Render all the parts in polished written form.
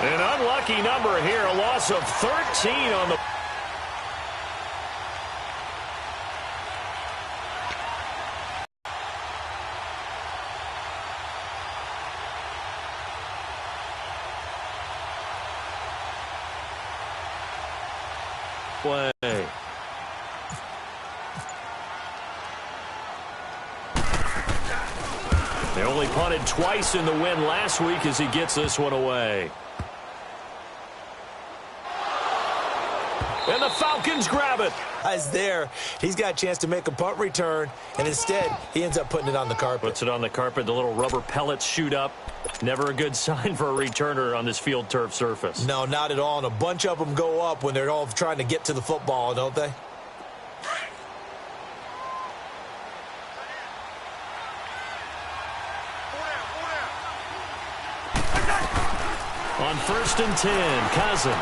An unlucky number here, a loss of 13 on the... play. They only punted twice in the win last week as he gets this one away. And the Falcons grab it. He's there. He's got a chance to make a punt return, and instead he ends up putting it on the carpet. Puts it on the carpet. The little rubber pellets shoot up. Never a good sign for a returner on this field turf surface. No, not at all. And a bunch of them go up when they're all trying to get to the football, don't they? On 1st and 10, Cousins.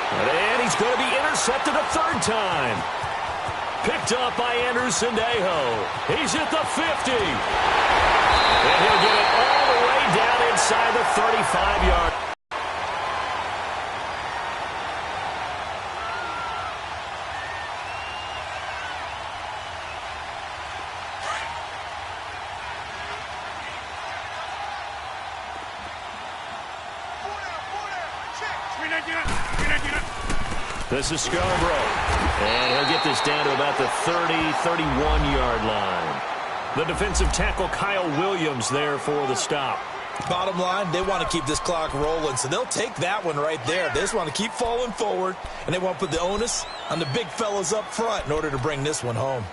And he's going to be intercepted a third time. Picked up by Anderson-Dejo. He's at the 50. And he'll get it all the way down inside the 35-yard. This is Scarborough. And he'll get this down to about the 30, 31-yard line. The defensive tackle Kyle Williams there for the stop. Bottom line, they want to keep this clock rolling, so they'll take that one right there. They just want to keep falling forward, and they want to put the onus on the big fellas up front in order to bring this one home.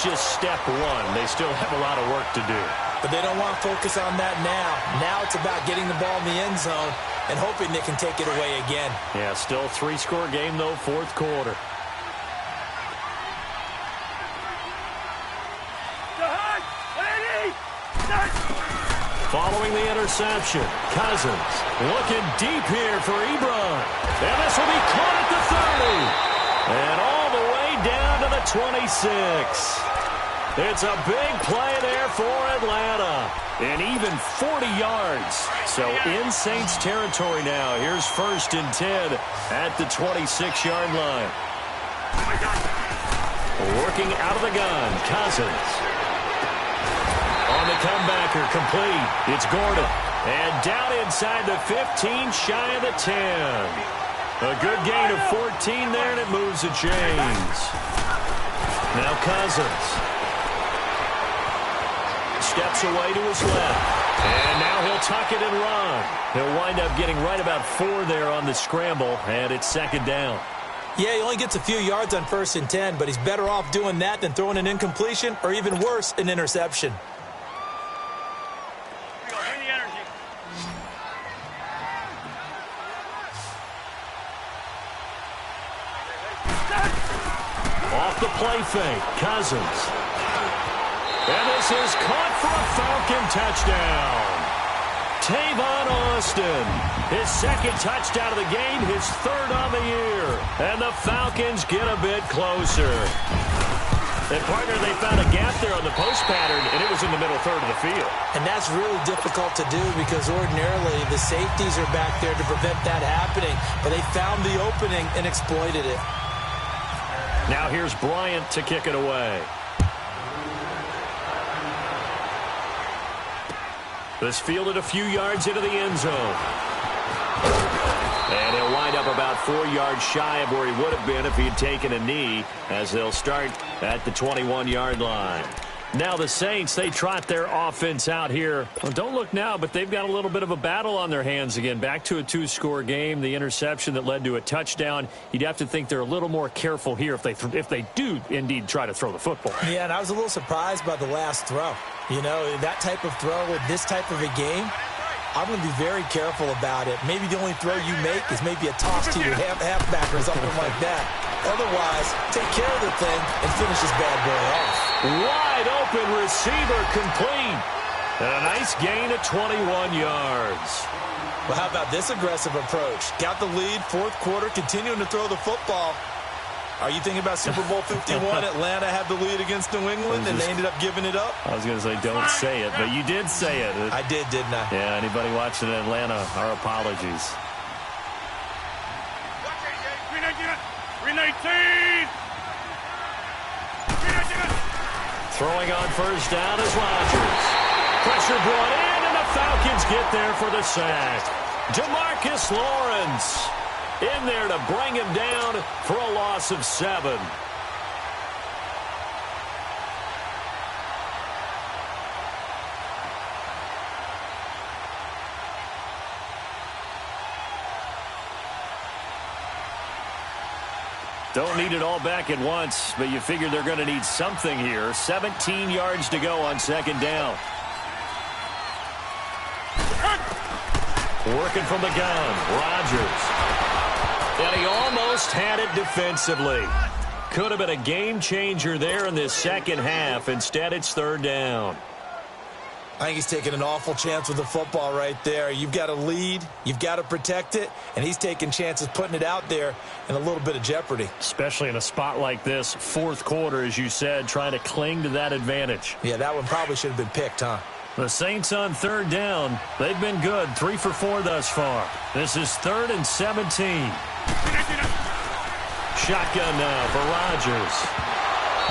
Just step one. They still have a lot of work to do. But they don't want to focus on that now. Now it's about getting the ball in the end zone and hoping they can take it away again. Yeah, still a 3-score game, though, fourth quarter. Following the interception, Cousins looking deep here for Ebron. And this will be caught at the 30. And all the way down to the 26. It's a big play there for Atlanta. And even 40 yards. So in Saints territory now. Here's 1st and 10 at the 26-yard line. Working out of the gun, Cousins. On the comebacker, complete. It's Gordon. And down inside the 15, shy of the 10. A good gain of 14 there, and it moves the chains. Now Cousins. Steps away to his left. And now he'll tuck it and run. He'll wind up getting right about 4 there on the scramble, and it's 2nd down. Yeah, he only gets a few yards on 1st and 10, but he's better off doing that than throwing an incompletion or even worse, an interception. Off the play fake, Cousins. And this is caught for a Falcon touchdown. Tavon Austin, his 2nd touchdown of the game, his 3rd on the year. And the Falcons get a bit closer. And, partner, they found a gap there on the post pattern, and it was in the middle third of the field. And that's really difficult to do because ordinarily the safeties are back there to prevent that happening. But they found the opening and exploited it. Now here's Bryant to kick it away. This fielded a few yards into the end zone. And he'll wind up about 4 yards shy of where he would have been if he had taken a knee, as they'll start at the 21-yard line. Now the Saints, they trot their offense out here. Well, don't look now, but they've got a little bit of a battle on their hands again. Back to a 2-score game. The interception that led to a touchdown. You'd have to think they're a little more careful here if they do indeed try to throw the football. Yeah, and I was a little surprised by the last throw. You know, that type of throw with this type of a game, I'm going to be very careful about it. Maybe the only throw you make is maybe a toss to your halfback or something like that. Otherwise, take care of the thing and finish this bad boy off. Wide open receiver complete. And a nice gain of 21 yards. Well, how about this aggressive approach? Got the lead, fourth quarter, continuing to throw the football. Are you thinking about Super Bowl 51? Atlanta had the lead against New England, and they ended up giving it up? I was going to say, don't say it, but you did say it. I did, didn't I? Yeah, anybody watching in Atlanta, our apologies. 319! Throwing on first down is Rodgers. Pressure brought in, and the Falcons get there for the sack. DeMarcus Lawrence in there to bring him down for a loss of 7. Don't need it all back at once, but you figure they're going to need something here. 17 yards to go on second down. Working from the gun, Rodgers. And he almost had it defensively. Could have been a game changer there in this second half. Instead, it's third down. I think he's taking an awful chance with the football right there. You've got a lead, you've got to protect it, and he's taking chances putting it out there in a little bit of jeopardy. Especially in a spot like this, fourth quarter, as you said, trying to cling to that advantage. Yeah, that one probably should have been picked, huh? The Saints on third down. They've been good, 3 for 4 thus far. This is 3rd and 17. Shotgun now for Rodgers.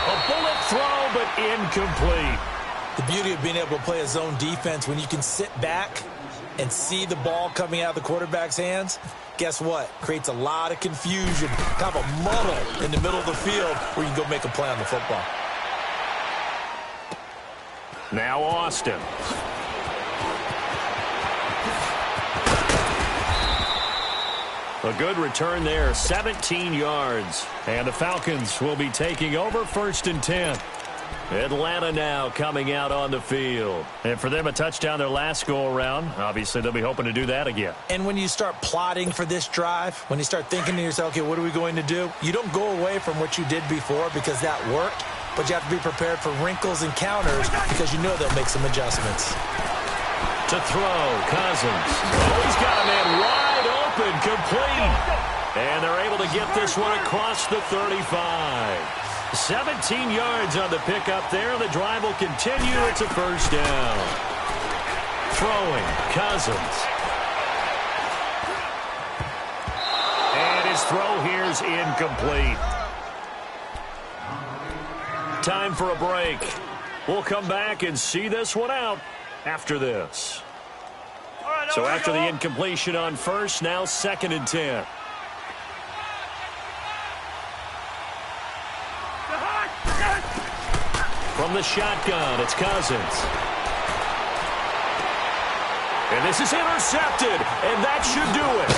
A bullet throw, but incomplete. The beauty of being able to play a zone defense when you can sit back and see the ball coming out of the quarterback's hands, guess what? Creates a lot of confusion, kind of a muddle in the middle of the field where you can go make a play on the football. Now Austin. A good return there, 17 yards. And the Falcons will be taking over 1st and 10. Atlanta now coming out on the field. And for them, a touchdown their last go-around. Obviously, they'll be hoping to do that again. And when you start plotting for this drive, when you start thinking to yourself, okay, what are we going to do? You don't go away from what you did before because that worked, but you have to be prepared for wrinkles and counters because you know they'll make some adjustments. To throw, Cousins. Oh, he's got a man wide open, complete. And they're able to get this one across the 35. 17 yards on the pickup there. The drive will continue. It's a first down. Throwing, Cousins. And his throw here's incomplete. Time for a break. We'll come back and see this one out after this. So after the incompletion on first, now 2nd and 10. From the shotgun, it's Cousins. And this is intercepted, and that should do it.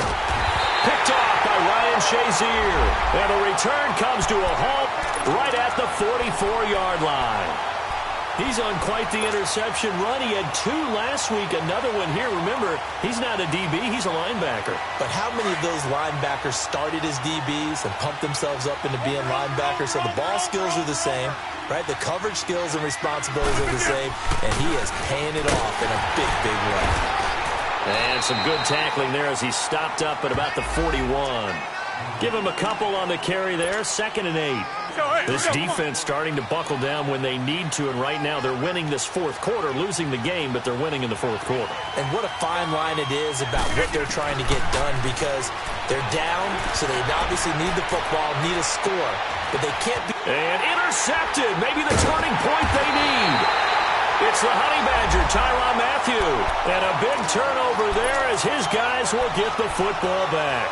Picked off by Ryan Shazier. And the return comes to a halt right at the 44-yard line. He's on quite the interception run. He had 2 last week, another one here. Remember, he's not a DB, he's a linebacker. But how many of those linebackers started as DBs and pumped themselves up into being linebackers? So the ball skills are the same, right? The coverage skills and responsibilities are the same, and he is paying it off in a big, big way. And some good tackling there as he stopped up at about the 41. Give him a couple on the carry there, 2nd and 8. This defense starting to buckle down when they need to, and right now they're winning this fourth quarter, losing the game, but they're winning in the fourth quarter. And what a fine line it is about what they're trying to get done because they're down, so they obviously need the football, need a score, but they can't be... And intercepted, maybe the turning point they need. It's the Honey Badger, Tyrann Mathieu. And a big turnover there as his guys will get the football back.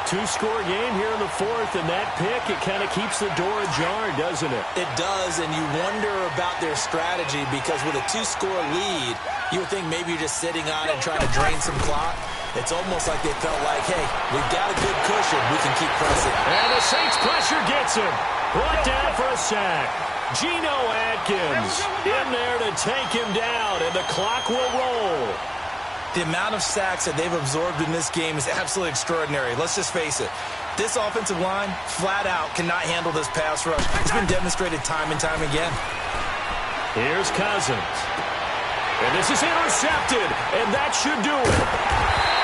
2-score game here in the fourth, and that pick, it kind of keeps the door ajar, doesn't it? It does, and you wonder about their strategy because with a 2-score lead, you would think maybe you're just sitting on it and trying to drain some clock. It's almost like they felt like, hey, we've got a good cushion. We can keep pressing. And the Saints pressure gets him. Brought down for a sack. Geno Atkins in there to take him down, and the clock will roll. The amount of sacks that they've absorbed in this game is absolutely extraordinary. Let's just face it. This offensive line, flat out, cannot handle this pass rush. It's been demonstrated time and time again. Here's Cousins. And this is intercepted, and that should do it.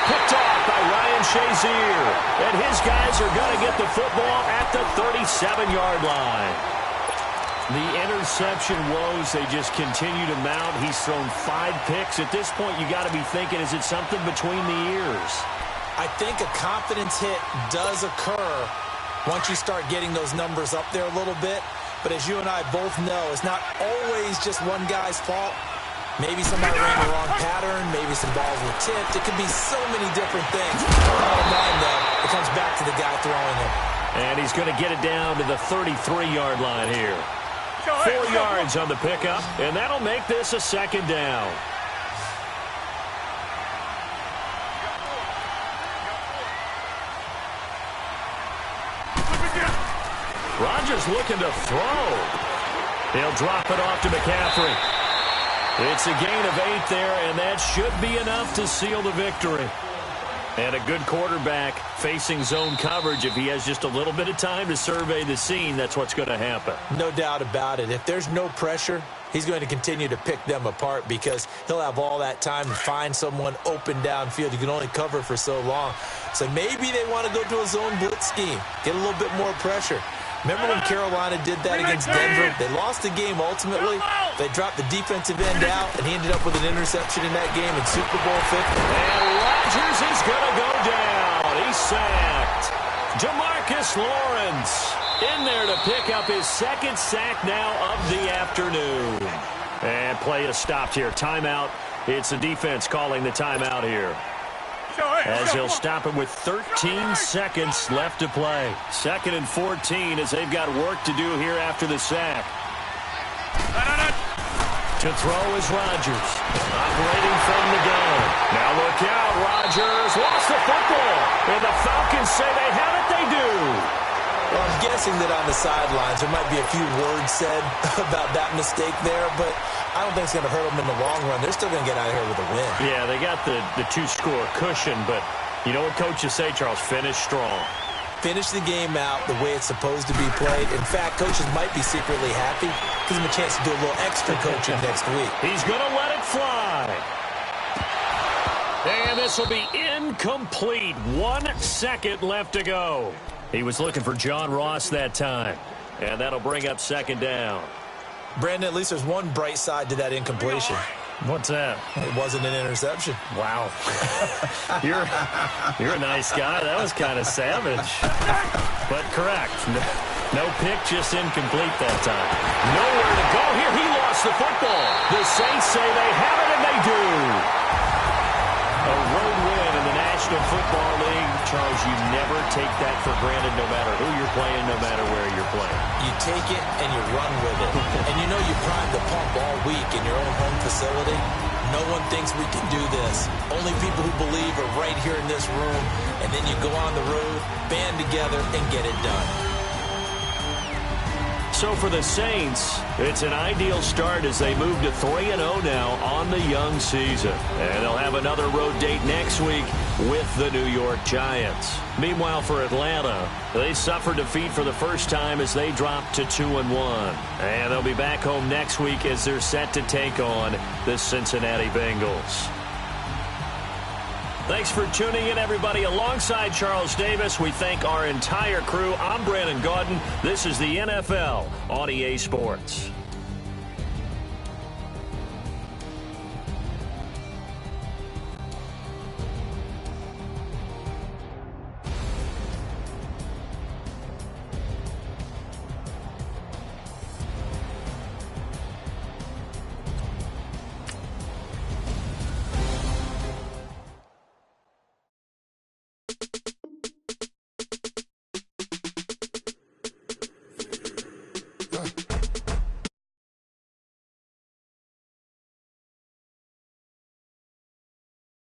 Picked off by Ryan Shazier. And his guys are going to get the football at the 37-yard line. The interception woes, they just continue to mount. He's thrown 5 picks. At this point, you got to be thinking, is it something between the ears? I think a confidence hit does occur once you start getting those numbers up there a little bit. But as you and I both know, it's not always just one guy's fault. Maybe somebody ran the wrong pattern. Maybe some balls were tipped. It could be so many different things. Bottom line, though, it comes back to the guy throwing it. And he's going to get it down to the 33-yard line here. 4 yards on the pickup, and that'll make this a second down. Rodgers looking to throw. He'll drop it off to McCaffrey. It's a gain of 8 there, and that should be enough to seal the victory. And a good quarterback facing zone coverage. If he has just a little bit of time to survey the scene, that's what's going to happen. No doubt about it. If there's no pressure, he's going to continue to pick them apart because he'll have all that time to find someone open downfield. You can only cover for so long. So maybe they want to go to a zone blitz scheme, get a little bit more pressure. Remember when Carolina did that against Denver? They lost the game ultimately. They dropped the defensive end out, and he ended up with an interception in that game in Super Bowl 50. And Rodgers is going to go down. He's sacked. Jamarcus Lawrence in there to pick up his second sack now of the afternoon. And play is stopped here. Timeout. It's the defense calling the timeout here, as he'll stop him with 13 seconds left to play. 2nd and 14 as they've got work to do here after the sack. To throw is Rodgers, operating from the gun. Now look out, Rodgers lost the football. And the Falcons say they have it, they do. Well, I'm guessing that on the sidelines there might be a few words said about that mistake there, but I don't think it's going to hurt them in the long run. They're still going to get out of here with a win. Yeah, they got the 2-score cushion, but you know what coaches say, Charles? Finish strong. Finish the game out the way it's supposed to be played. In fact, coaches might be secretly happy. Gives them a chance to do a little extra coaching next week. He's going to let it fly. And this will be incomplete. 1 second left to go. He was looking for John Ross that time. And that'll bring up 2nd down. Brandon, at least there's one bright side to that incompletion. What's that? It wasn't an interception. Wow. You're a nice guy. That was kind of savage. But correct. No pick, just incomplete that time. Nowhere to go here. He lost the football. The Saints say they have it, and they do. A road win in the National Football League. Charles, you never take that for granted no matter who you're playing, no matter where you're playing. You take it and you run with it. And you know you primed the pump all week in your own home facility. No one thinks we can do this. Only people who believe are right here in this room. And then you go on the road, band together, and get it done. So for the Saints, it's an ideal start as they move to 3-0 now on the young season. And they'll have another road date next week with the New York Giants. Meanwhile, for Atlanta, they suffered defeat for the first time as they dropped to 2-1. And they'll be back home next week as they're set to take on the Cincinnati Bengals. Thanks for tuning in, everybody. Alongside Charles Davis, we thank our entire crew. I'm Brandon Gaudin. This is the NFL on EA Sports.